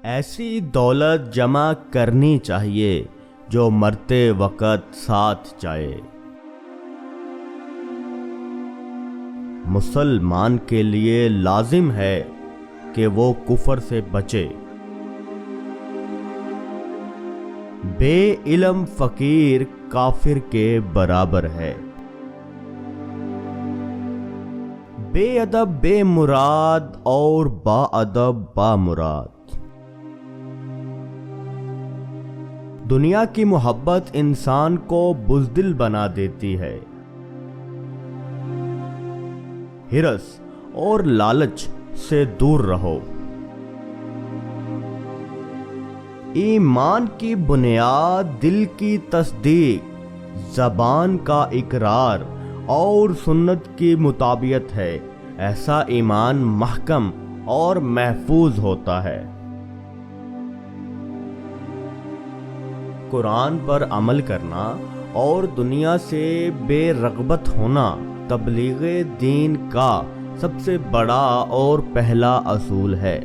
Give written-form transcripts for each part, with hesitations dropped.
ایسی دولت جمع کرنی چاہیے جو مرتے وقت ساتھ جائے۔ مسلمان کے لیے لازم ہے کہ وہ کفر سے بچے۔ بے علم فقیر کافر کے برابر ہے۔ بے ادب بے مراد اور با ادب با مراد۔ دنیا کی محبت انسان کو بزدل بنا دیتی ہے۔ ہرس اور لالچ سے دور رہو۔ ایمان کی بنیاد دل کی تصدیق، زبان کا اقرار اور سنت کی مطابقت ہے۔ ایسا ایمان محکم اور محفوظ ہوتا ہے۔ قرآن پر عمل کرنا اور دنیا سے بے رغبت ہونا تبلیغ دین کا سب سے بڑا اور پہلا اصول ہے۔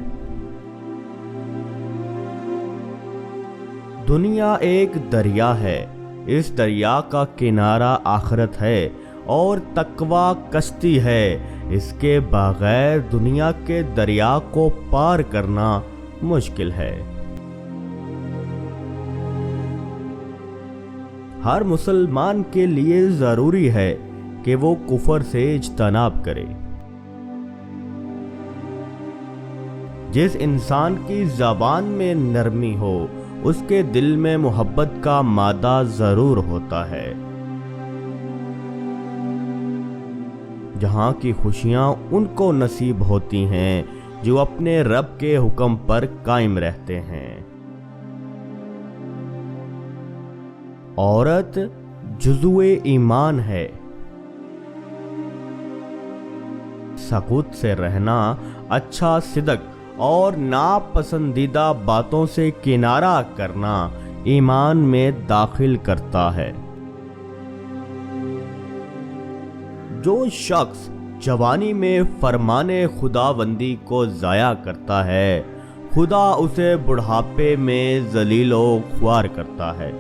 دنیا ایک دریا ہے، اس دریا کا کنارہ آخرت ہے اور تقویٰ کشتی ہے۔ اس کے بغیر دنیا کے دریا کو پار کرنا مشکل ہے۔ ہر مسلمان کے لیے ضروری ہے کہ وہ کفر سے اجتناب کرے۔ جس انسان کی زبان میں نرمی ہو اس کے دل میں محبت کا مادہ ضرور ہوتا ہے۔ جہاں کی خوشیاں ان کو نصیب ہوتی ہیں جو اپنے رب کے حکم پر قائم رہتے ہیں۔ عورت جزو ایمان ہے۔ سکوت سے رہنا، اچھا صدق اور ناپسندیدہ باتوں سے کنارہ کرنا ایمان میں داخل کرتا ہے۔ جو شخص جوانی میں فرمان خداوندی کو ضائع کرتا ہے، خدا اسے بڑھاپے میں ذلیل و خوار کرتا ہے۔